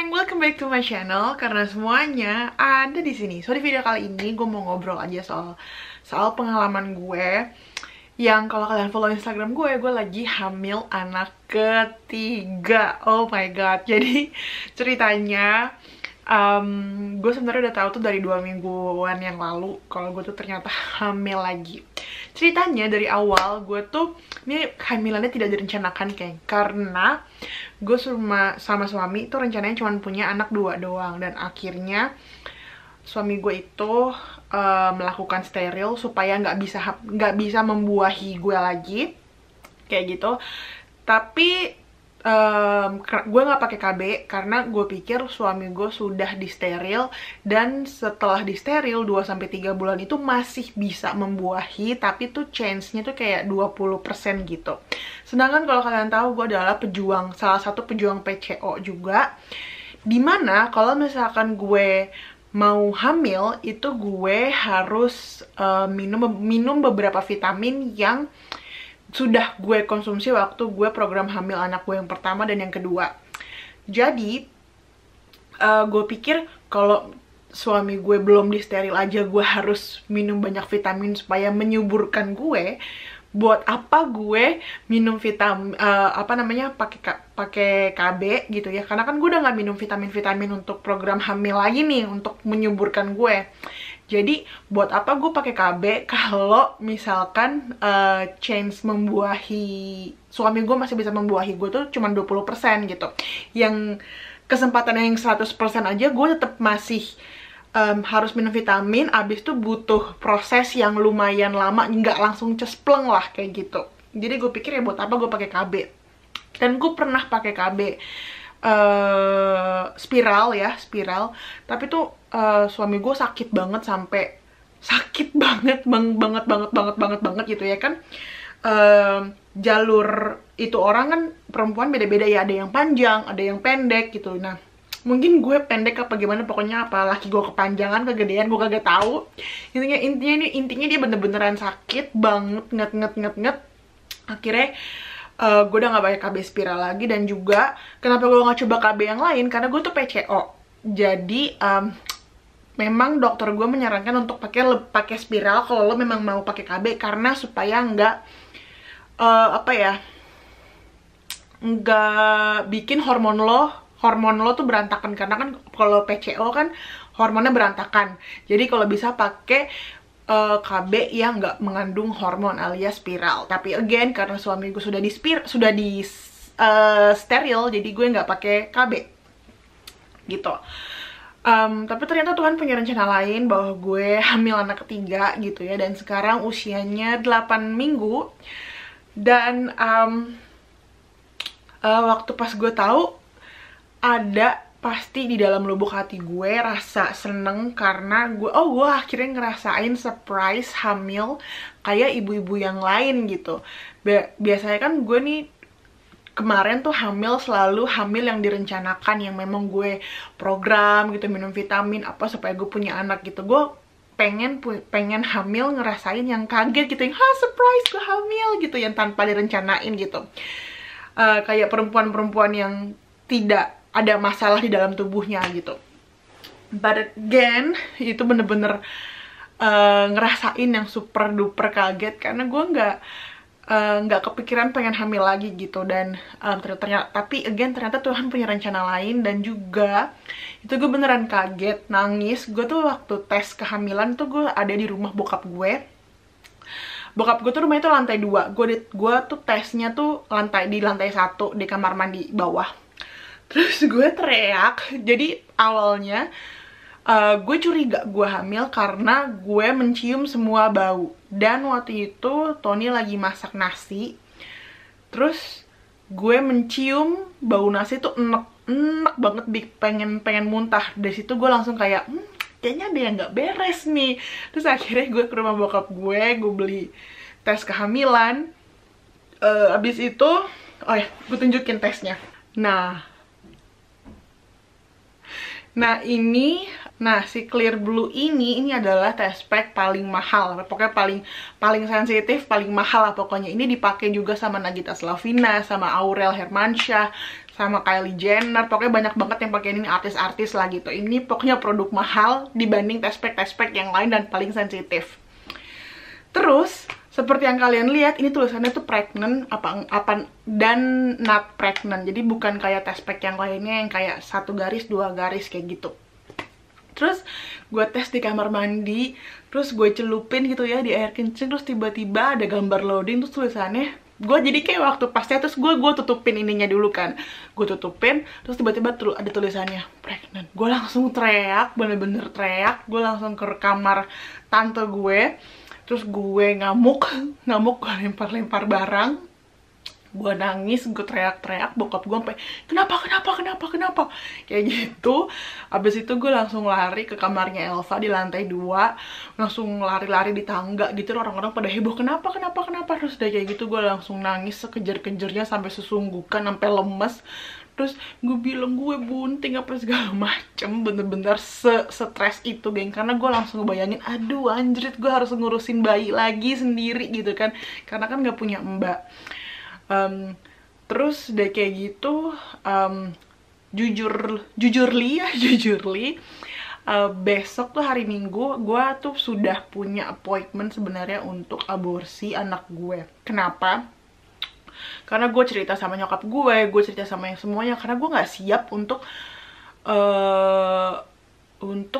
geng, welcome back to my channel karena semuanya ada di sini. So di video kali ini gue mau ngobrol aja soal pengalaman gue yang kalau kalian follow Instagram gue lagi hamil anak ketiga. Oh my god. Jadi ceritanya gue sebenarnya udah tahu tuh dari 2 mingguan yang lalu kalau gue tuh ternyata hamil lagi. Ceritanya dari awal gue tuh ini hamilannya tidak direncanakan karena gue sama suami itu rencananya cuma punya anak 2 doang, dan akhirnya suami gue itu melakukan steril supaya nggak bisa membuahi gue lagi kayak gitu. Tapi gue nggak pakai KB karena gue pikir suami gue sudah disteril, dan setelah disteril 2-3 bulan itu masih bisa membuahi, tapi tuh chance-nya tuh kayak 20% gitu. Sedangkan kalau kalian tahu gue adalah salah satu pejuang PCO juga, dimana kalau misalkan gue mau hamil itu gue harus minum beberapa vitamin yang sudah gue konsumsi waktu gue program hamil anak gue yang pertama dan yang kedua. Jadi gue pikir kalau suami gue belum disteril aja gue harus minum banyak vitamin supaya menyuburkan gue. Buat apa gue minum vitamin pakai KB gitu ya, karena kan gue udah nggak minum vitamin untuk program hamil lagi nih untuk menyuburkan gue. Jadi buat apa gue pakai KB kalau misalkan chance membuahi suami gue masih bisa membuahi gue tuh cuma 20% gitu. Yang kesempatan yang 100% aja gue tetap masih harus minum vitamin, abis itu butuh proses yang lumayan lama, nggak langsung cespleng lah kayak gitu. Jadi gue pikir ya buat apa gue pakai KB. Dan gue pernah pakai KB spiral, tapi tuh suami gue sakit banget, sampai sakit banget gitu ya kan. Jalur itu orang kan perempuan beda-beda ya, ada yang panjang, ada yang pendek gitu. Nah mungkin gue pendek apa gimana, pokoknya apa laki gue kepanjangan, kegedean, gue kagak tahu. Intinya dia bener-beneran sakit banget, nget. Akhirnya gue udah gak pakai KB spiral lagi. Dan juga kenapa gue gak coba KB yang lain, karena gue tuh PCO. Jadi memang dokter gue menyarankan untuk pakai spiral kalau lo memang mau pakai KB, karena supaya nggak nggak bikin hormon lo tuh berantakan. Karena kan kalau PCO kan hormonnya berantakan. Jadi kalau bisa pakai KB yang nggak mengandung hormon alias spiral. Tapi again karena suami gue sudah di steril, jadi gue nggak pakai KB gitu. Tapi ternyata Tuhan punya rencana lain bahwa gue hamil anak ketiga gitu ya. Dan sekarang usianya 8 minggu. Dan waktu pas gue tahu, ada pasti di dalam lubuk hati gue rasa seneng karena gue akhirnya ngerasain surprise hamil kayak ibu-ibu yang lain gitu. Biasanya kan gue nih kemarin tuh selalu hamil yang direncanakan, yang memang gue program gitu, minum vitamin apa supaya gue punya anak gitu. Gue pengen hamil ngerasain yang kaget gitu, yang surprise gue hamil gitu, yang tanpa direncanain gitu. Kayak perempuan-perempuan yang tidak ada masalah di dalam tubuhnya gitu. But again, itu bener-bener ngerasain yang super duper kaget karena gue nggak kepikiran pengen hamil lagi gitu. Dan tapi again ternyata Tuhan punya rencana lain. Dan juga itu gue beneran kaget, nangis. Gue tuh waktu tes kehamilan tuh gue ada di rumah bokap gue. Bokap gue tuh rumahnya tuh lantai 2. Gue tuh tesnya tuh di lantai 1 di kamar mandi bawah. Terus gue teriak. Jadi awalnya gue curiga gue hamil karena gue mencium semua bau. Dan waktu itu Tony lagi masak nasi, terus gue mencium bau nasi tuh enek banget, pengen muntah. Dari situ gue langsung kayak kayaknya ada yang nggak beres nih. Terus akhirnya gue ke rumah bokap gue beli tes kehamilan. Abis itu gue tunjukin tesnya. Nah ini Nah, si Clear Blue ini adalah test pack paling mahal. Pokoknya paling sensitif, paling mahal lah pokoknya. Ini dipakai juga sama Nagita Slavina, sama Aurel Hermansyah, sama Kylie Jenner. Pokoknya banyak banget yang pakai ini, artis-artis lah gitu. Ini pokoknya produk mahal dibanding test pack yang lain dan paling sensitif. Terus, seperti yang kalian lihat, ini tulisannya tuh pregnant apa dan not pregnant. Jadi bukan kayak test pack yang lainnya yang kayak 1 garis, 2 garis kayak gitu. Terus gue tes di kamar mandi, terus gue celupin gitu ya di air kencing, terus tiba-tiba ada gambar loading, terus tulisannya, gue jadi kayak waktu pasnya, terus gue tutupin ininya dulu kan, gue tutupin, terus tiba-tiba ada tulisannya pregnant. Gue langsung teriak, bener-bener teriak, gue langsung ke kamar tante gue, terus gue ngamuk, gue lempar-lempar barang. Gue nangis, gue teriak-teriak, bokap gue sampai kenapa kayak gitu. Abis itu gue langsung lari ke kamarnya Elva di lantai 2, langsung lari-lari di tangga gitu. Orang-orang pada heboh, kenapa, terus udah kayak gitu gue langsung nangis sekejar-kejarnya sampai sesunggukan, sampai lemes. Terus gue bilang gue bunting apa segala macem, bener-bener stres itu geng, karena gue langsung ngebayangin, aduh anjrit, gue harus ngurusin bayi lagi sendiri gitu kan, karena kan gak punya mbak. Terus udah kayak gitu, jujurly, besok tuh hari Minggu, gue tuh sudah punya appointment sebenarnya untuk aborsi anak gue. Kenapa? Karena gue cerita sama nyokap gue cerita sama yang semuanya, karena gue nggak siap untuk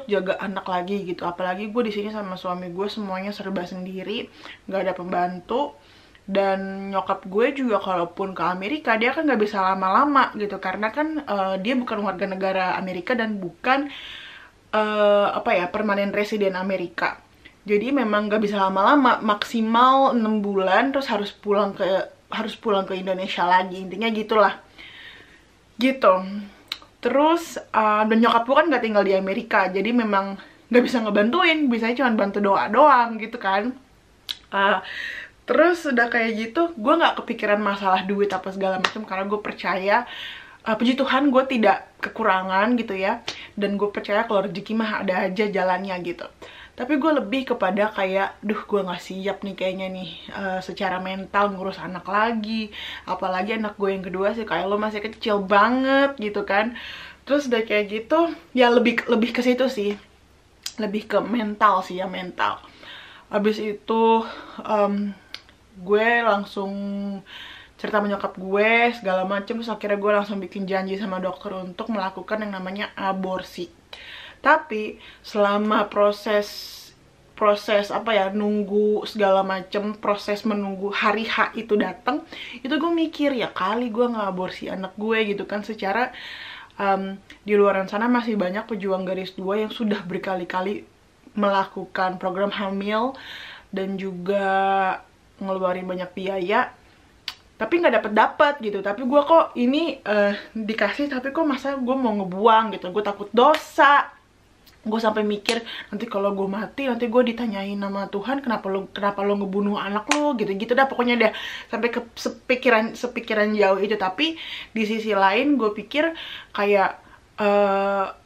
jaga anak lagi gitu. Apalagi gue di sini sama suami gue semuanya serba sendiri, nggak ada pembantu. Dan nyokap gue juga kalaupun ke Amerika, dia kan nggak bisa lama-lama gitu, karena kan dia bukan warga negara Amerika dan bukan permanen residen Amerika. Jadi memang nggak bisa lama-lama, maksimal 6 bulan, terus harus pulang ke Indonesia lagi, intinya gitulah gitu. Terus dan nyokap gue kan nggak tinggal di Amerika, jadi memang nggak bisa ngebantuin, bisanya cuma bantu doa doang gitu kan. Terus udah kayak gitu, gue nggak kepikiran masalah duit apa segala macam, karena gue percaya, puji Tuhan gue tidak kekurangan gitu ya, dan gue percaya kalau rezeki mah ada aja jalannya gitu. Tapi gue lebih kepada kayak, gue nggak siap nih kayaknya nih, secara mental ngurus anak lagi, apalagi anak gue yang kedua sih, kayak lo masih kecil banget gitu kan. Terus udah kayak gitu, ya lebih ke situ sih, lebih ke mental sih ya, mental. Abis itu gue langsung cerita sama nyokap gue segala macem, terus akhirnya gue langsung bikin janji sama dokter untuk melakukan yang namanya aborsi. Tapi selama proses nunggu segala macem, proses menunggu hari H itu datang, itu gue mikir, ya kali gue nggak aborsi anak gue gitu kan. Secara di luaran sana masih banyak pejuang garis 2 yang sudah berkali-kali melakukan program hamil dan juga ngeluarin banyak biaya, tapi nggak dapet gitu. Tapi gue kok ini dikasih, tapi kok masa gue mau ngebuang gitu. Gue takut dosa. Gue sampai mikir, nanti kalau gue mati, nanti gue ditanyain sama Tuhan, kenapa lo ngebunuh anak lo gitu dah. Pokoknya udah sampai ke sepikiran jauh itu. Tapi di sisi lain gue pikir kayak,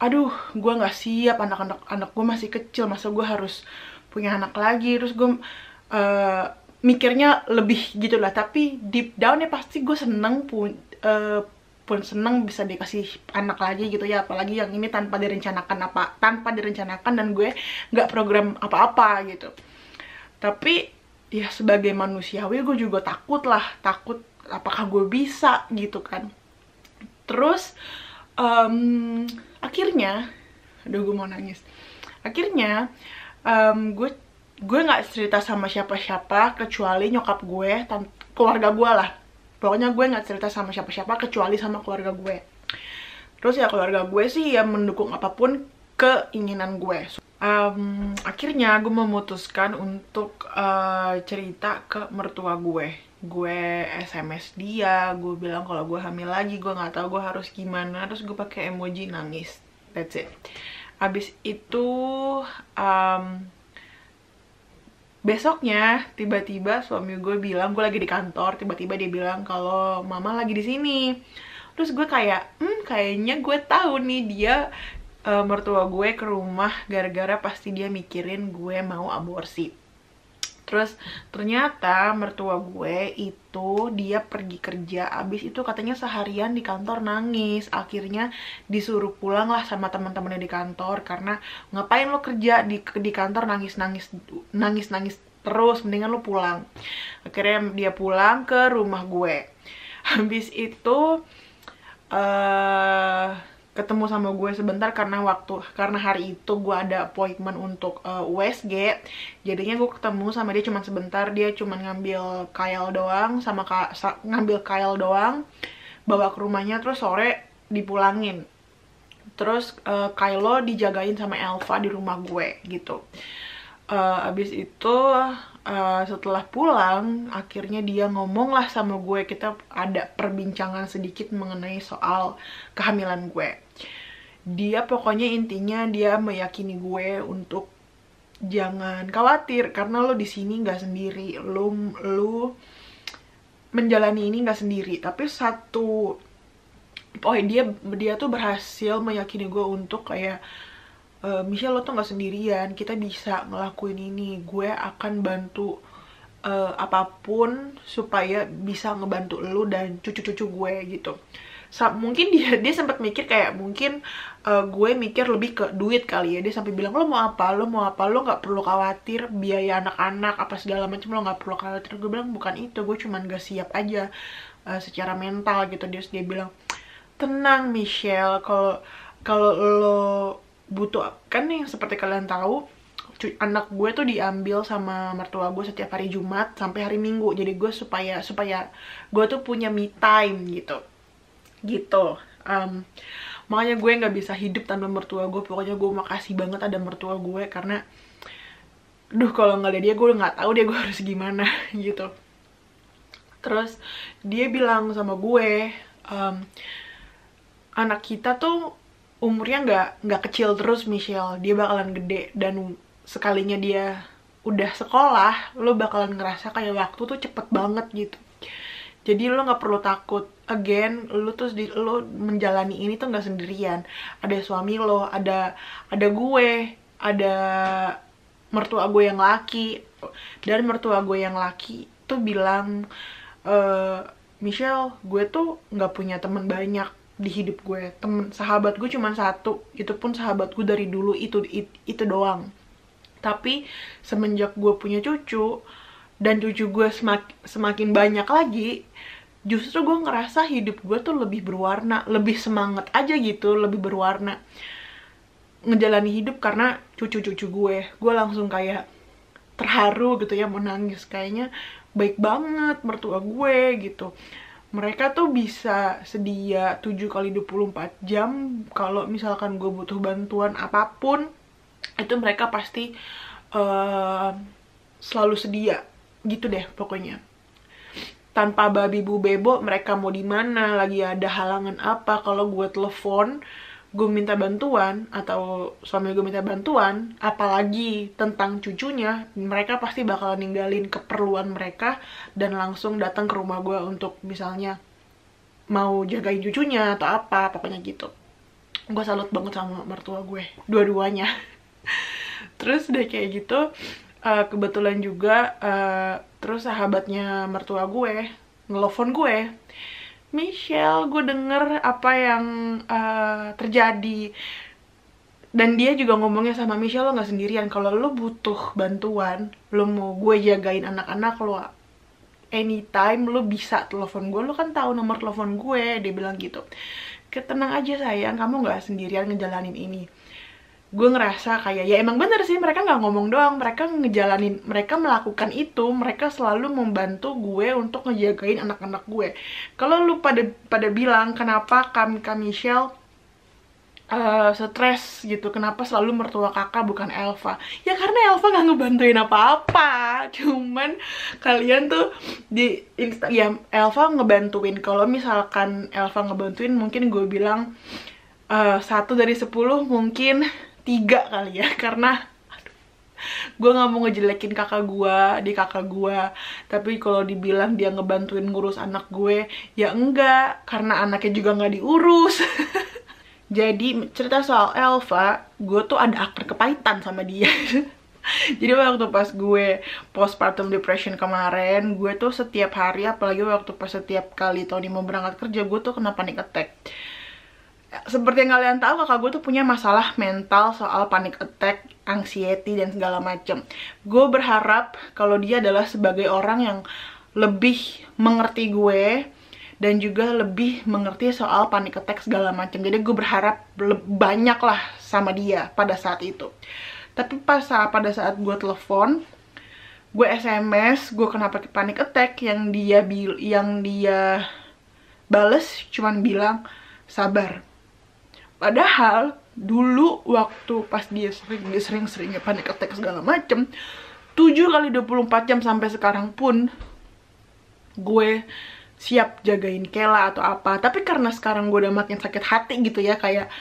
aduh gue nggak siap, anak gue masih kecil, masa gue harus punya anak lagi. Terus gue mikirnya lebih gitu lah. Tapi deep down ya pasti gue seneng pun seneng bisa dikasih anak lagi gitu ya. Apalagi yang ini tanpa direncanakan dan gue nggak program apa-apa gitu. Tapi ya sebagai manusiawi gue juga takut apakah gue bisa gitu kan. Terus akhirnya, aduh gue mau nangis. Akhirnya gue nggak cerita sama siapa-siapa kecuali nyokap gue, keluarga gue lah. Pokoknya gue nggak cerita sama siapa-siapa kecuali sama keluarga gue. Terus ya keluarga gue sih ya mendukung apapun keinginan gue. Akhirnya gue memutuskan untuk cerita ke mertua gue. Gue SMS dia, gue bilang kalau gue hamil lagi, gue nggak tahu gue harus gimana. Terus gue pakai emoji nangis. That's it. Abis itu besoknya tiba-tiba suami gue bilang, gue lagi di kantor, tiba-tiba dia bilang kalau mama lagi di sini. Terus gue kayak, kayaknya gue tahu nih dia mertua gue ke rumah gara-gara pasti dia mikirin gue mau aborsi. Terus ternyata mertua gue itu dia pergi kerja, abis itu katanya seharian di kantor nangis. Akhirnya disuruh pulang lah sama teman-temannya di kantor, karena ngapain lo kerja di kantor nangis terus, mendingan lo pulang. Akhirnya dia pulang ke rumah gue. Habis itu ketemu sama gue sebentar karena hari itu gue ada appointment untuk USG. Jadinya gue ketemu sama dia cuma sebentar. Dia cuma ngambil kail doang bawa ke rumahnya, terus sore dipulangin. Terus Kylo dijagain sama Elva di rumah gue gitu. Abis itu setelah pulang akhirnya dia ngomong lah sama gue, kita ada perbincangan sedikit mengenai soal kehamilan gue. Dia pokoknya intinya dia meyakini gue untuk jangan khawatir karena lo di sini nggak sendiri, lo menjalani ini nggak sendiri. Tapi dia tuh berhasil meyakini gue untuk kayak, Michelle, lo tuh gak sendirian, kita bisa ngelakuin ini, gue akan bantu apapun supaya bisa ngebantu lo dan cucu-cucu gue gitu. Mungkin dia sempat mikir kayak mungkin gue mikir lebih ke duit kali ya. Dia sampai bilang, lo mau apa, lo gak perlu khawatir biaya anak-anak apa segala macam, lo gak perlu khawatir. Gue bilang bukan itu, gue cuman gak siap aja secara mental gitu. Dia bilang, tenang Michelle, kalau lo butuh, kan yang seperti kalian tahu anak gue tuh diambil sama mertua gue setiap hari Jumat sampai hari Minggu. Jadi gue supaya gue tuh punya me time gitu. Makanya gue nggak bisa hidup tanpa mertua gue. Pokoknya gue makasih banget ada mertua gue, karena kalau nggak ada dia gue nggak tahu gue harus gimana gitu. Terus dia bilang sama gue, anak kita tuh umurnya nggak kecil terus Michelle, dia bakalan gede, dan sekalinya dia udah sekolah lo bakalan ngerasa kayak waktu tuh cepet banget gitu. Jadi lo nggak perlu takut. Again, lo menjalani ini tuh nggak sendirian. Ada suami lo, ada gue, ada mertua gue yang laki, dan mertua gue yang laki tuh bilang, Michelle, gue tuh nggak punya teman banyak di hidup gue, sahabat gue cuma satu, itu pun sahabat gue dari dulu itu doang. Tapi semenjak gue punya cucu dan cucu gue semakin banyak lagi, justru gue ngerasa hidup gue tuh lebih berwarna, lebih semangat aja gitu, lebih berwarna ngejalani hidup karena cucu-cucu gue langsung kayak terharu gitu ya, mau nangis. Kayaknya baik banget mertua gue gitu. Mereka tuh bisa sedia 7x24 jam. Kalau misalkan gue butuh bantuan apapun, itu mereka pasti selalu sedia gitu deh pokoknya. Tanpa babi bu bebo, mereka mau di mana, lagi ada halangan apa, kalau gue telepon, gue minta bantuan atau suami gue minta bantuan, apalagi tentang cucunya, mereka pasti bakal ninggalin keperluan mereka dan langsung datang ke rumah gue untuk misalnya mau jagain cucunya atau apa, pokoknya gitu. Gue salut banget sama mertua gue, dua-duanya. Terus udah kayak gitu, kebetulan juga terus sahabatnya mertua gue ngelepon gue, Michelle, gue denger apa yang terjadi. Dan dia juga ngomongnya sama Michelle, lo gak sendirian. Kalau lo butuh bantuan, lo mau gue jagain anak-anak lo, anytime lo bisa telepon gue, lo kan tahu nomor telepon gue. Dia bilang gitu. Tenang aja sayang, kamu gak sendirian ngejalanin ini. Gue ngerasa kayak, ya emang bener sih, mereka gak ngomong doang, mereka ngejalanin, mereka melakukan itu, mereka selalu membantu gue untuk ngejagain anak-anak gue. Kalau lu pada bilang kenapa kami Michelle stres gitu, kenapa selalu mertua kakak bukan Elva, ya karena Elva gak ngebantuin apa-apa. Cuman kalian tuh di Instagram Elva ngebantuin. Kalau misalkan Elva ngebantuin, mungkin gue bilang 1 dari 10 mungkin 3 kali ya, karena gue gak mau ngejelekin kakak gue. Tapi kalau dibilang dia ngebantuin ngurus anak gue, ya enggak, karena anaknya juga gak diurus. Jadi cerita soal Elva, gue tuh ada akar kepahitan sama dia. Jadi waktu pas gue postpartum depression kemarin, gue tuh setiap hari, apalagi waktu pas setiap kali Tony mau berangkat kerja, gue tuh kena panic attack. Seperti yang kalian tahu, kakak gue tuh punya masalah mental soal panic attack, anxiety, dan segala macem. Gue berharap kalau dia adalah sebagai orang yang lebih mengerti gue, dan juga lebih mengerti soal panic attack segala macam. Jadi gue berharap banyak lah sama dia pada saat itu. Tapi pada saat gue telepon, gue SMS, gue kena panic attack, yang dia bales cuman bilang sabar. Padahal dulu waktu pas dia sering-seringnya panic attack segala macem, 7 kali 24 jam sampai sekarang pun gue siap jagain Kela atau apa. Tapi karena sekarang gue udah makin sakit hati gitu ya, kayak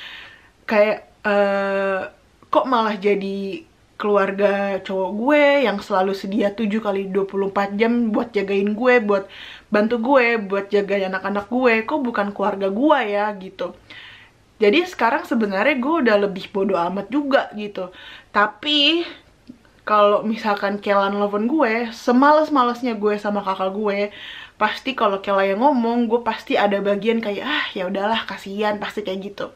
kok malah jadi keluarga cowok gue yang selalu sedia 7 kali 24 jam buat jagain gue, buat bantu gue, buat jagain anak-anak gue, kok bukan keluarga gue ya gitu. Jadi sekarang sebenarnya gue udah lebih bodo amat juga gitu. Tapi kalau misalkan Kela nelfon gue, semales-malesnya gue sama kakak gue, pasti kalau Kela yang ngomong, gue pasti ada bagian kayak ya udahlah, kasihan, pasti kayak gitu.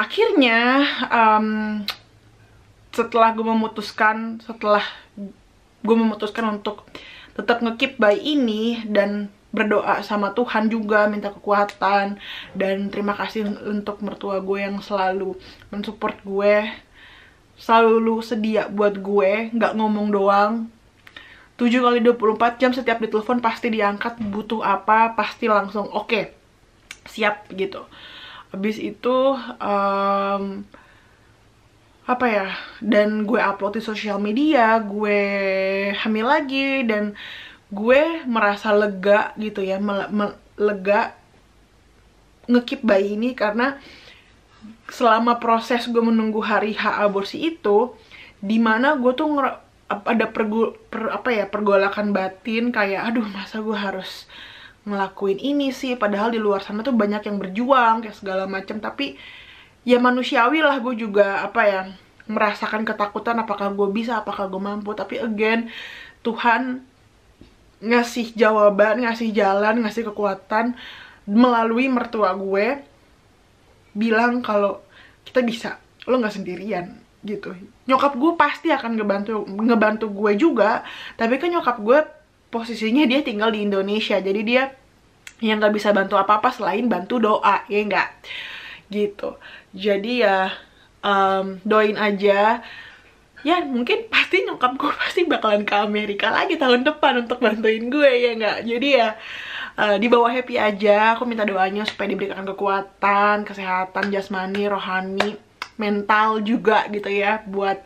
Akhirnya setelah gue memutuskan untuk tetap nge-keep bayi ini dan berdoa sama Tuhan juga, minta kekuatan, dan terima kasih untuk mertua gue yang selalu mensupport gue, selalu sedia buat gue, nggak ngomong doang. 7 kali 24 jam setiap ditelepon pasti diangkat, butuh apa pasti langsung oke, siap gitu. Habis itu apa ya, dan gue upload di sosial media, gue hamil lagi, dan gue merasa lega gitu ya, lega nge-keep bayi ini, karena selama proses gue menunggu hari H aborsi itu, dimana gue tuh ada pergolakan batin kayak aduh, masa gue harus ngelakuin ini sih, padahal di luar sana tuh banyak yang berjuang kayak segala macam. Tapi ya manusiawi lah, gue juga merasakan ketakutan, apakah gue bisa, apakah gue mampu. Tapi again, Tuhan ngasih jawaban, ngasih jalan, ngasih kekuatan melalui mertua gue, bilang kalau kita bisa, lo nggak sendirian gitu. Nyokap gue pasti akan ngebantu gue juga, tapi kan nyokap gue posisinya dia tinggal di Indonesia, jadi dia yang nggak bisa bantu apa-apa selain bantu doa, ya nggak gitu. Jadi ya doain aja ya, mungkin pasti nyokap gue pasti bakalan ke Amerika lagi tahun depan untuk bantuin gue, ya nggak. Jadi ya di bawah happy aja. Aku minta doanya supaya diberikan kekuatan, kesehatan jasmani, rohani, mental juga gitu ya, buat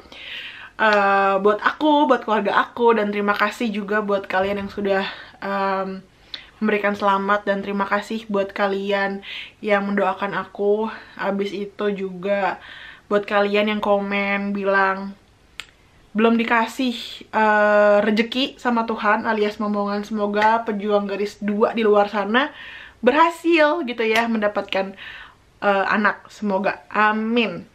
aku, buat keluarga aku. Dan terima kasih juga buat kalian yang sudah memberikan selamat, dan terima kasih buat kalian yang mendoakan aku. Habis itu juga buat kalian yang komen bilang belum dikasih rezeki sama Tuhan alias momongan. Semoga pejuang garis 2 di luar sana berhasil gitu ya, mendapatkan anak. Semoga, amin.